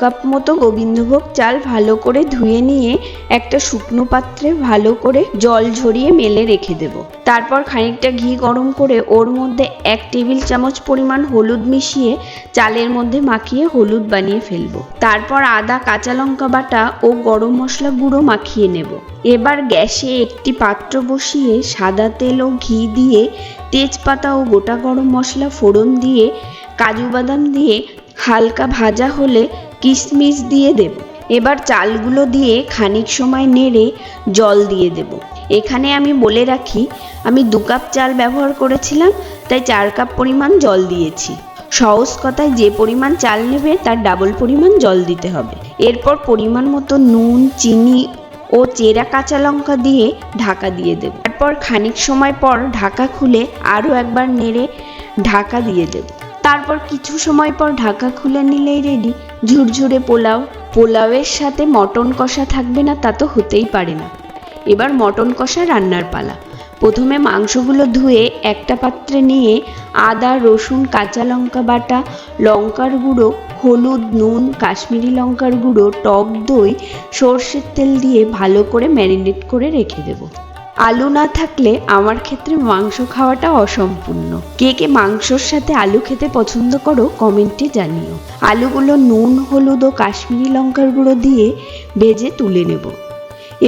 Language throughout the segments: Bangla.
কাপ মতো গোবিন্দভোগ চাল ভালো করে ধুয়ে নিয়ে একটা শুকনো পাত্রে ভালো করে জল ঝরিয়ে মেলে রেখে দেব। তারপর খানিকটা ঘি গরম করে ওর মধ্যে 1 টেবিল চামচ পরিমাণ হলুদ মিশিয়ে চালের মধ্যে মাখিয়ে হলুদ বানিয়ে ফেলবো। তারপর আদা, কাঁচা লঙ্কা বাটা ও গরম মশলা গুঁড়ো মাখিয়ে নেব। এবার গ্যাসে একটি পাত্র বসিয়ে সাদা তেল ও ঘি দিয়ে তেজপাতা ও গোটা গরম মশলা ফোড়ন দিয়ে কাজু বাদাম দিয়ে হালকা ভাজা হলে কিশমিশ দিয়ে দেব। এবার চালগুলো দিয়ে খানিক সময় নেড়ে জল দিয়ে দেব। এখানে আমি বলে রাখি, আমি 2 কাপ চাল ব্যবহার করেছিলাম, তাই 4 কাপ পরিমাণ জল দিয়েছি। সহজ কথায় যে পরিমাণ চাল নেবে তার ডাবল পরিমাণ জল দিতে হবে। এরপর পরিমাণ মতো নুন, চিনি ও চেরা কাঁচা লঙ্কা দিয়ে ঢাকা দিয়ে দেব। তারপর খানিক সময় পর ঢাকা খুলে আরও একবার নেড়ে ঢাকা দিয়ে দেব। তারপর কিছু সময় পর ঢাকা খুলে নিলেই রেডি ঝুরঝুরে পোলাও। পোলাওয়ের সাথে মটন কষা থাকবে না তা তো হতেই পারে না। এবার মটন কষা রান্নার পালা। প্রথমে মাংসগুলো ধুয়ে একটা পাত্রে নিয়ে আদা, রসুন, কাঁচা লঙ্কা বাটা, লঙ্কার গুঁড়ো, হলুদ, নুন, কাশ্মীরি লঙ্কার গুঁড়ো, টক দই, সর্ষের তেল দিয়ে ভালো করে ম্যারিনেট করে রেখে দেব। আলু না থাকলে আমার ক্ষেত্রে মাংস খাওয়াটা অসম্পূর্ণ। কে কে মাংসর সাথে আলু খেতে পছন্দ করো কমেন্টে জানিও। আলুগুলো নুন, হলুদ ও কাশ্মীরি লঙ্কার গুঁড়ো দিয়ে ভেজে তুলে নেব।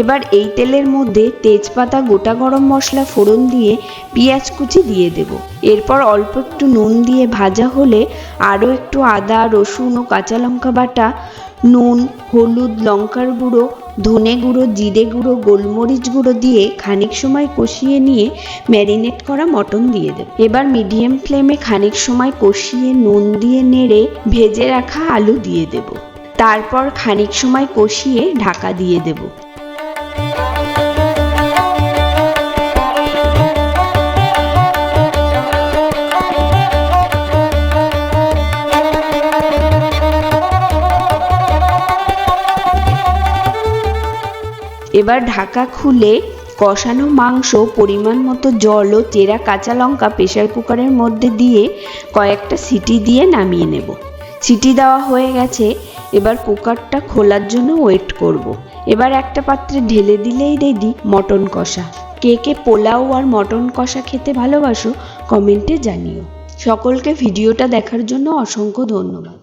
এবার এই তেলের মধ্যে তেজপাতা, গোটা গরম মশলা ফোড়ন দিয়ে পেঁয়াজ কুচি দিয়ে দেব। এরপর অল্প একটু নুন দিয়ে ভাজা হলে আরও একটু আদা, রসুন ও কাঁচা লঙ্কা বাটা, নুন, হলুদ, লঙ্কার গুঁড়ো, ধনে গুঁড়ো, জিরে গুঁড়ো, গোলমরিচ গুঁড়ো দিয়ে খানিক সময় কষিয়ে নিয়ে ম্যারিনেট করা মটন দিয়ে দেব। এবার মিডিয়াম ফ্লেমে খানিক সময় কষিয়ে নুন দিয়ে নেড়ে ভেজে রাখা আলু দিয়ে দেব। তারপর খানিক সময় কষিয়ে ঢাকা দিয়ে দেব। এবার ঢাকা খুলে কষানো মাংস, পরিমাণ মতো জল ও চেরা কাঁচা লঙ্কা প্রেসার কুকারের মধ্যে দিয়ে কয়েকটা সিটি দিয়ে নামিয়ে নেব। সিটি দেওয়া হয়ে গেছে, এবার কুকারটা খোলার জন্য ওয়েট করব। এবার একটা পাত্রে ঢেলে দিলেই রেডি মটন কষা। কে কে পোলাও আর মটন কষা খেতে ভালোবাসো কমেন্টে জানিও। সকলকে ভিডিওটা দেখার জন্য অসংখ্য ধন্যবাদ।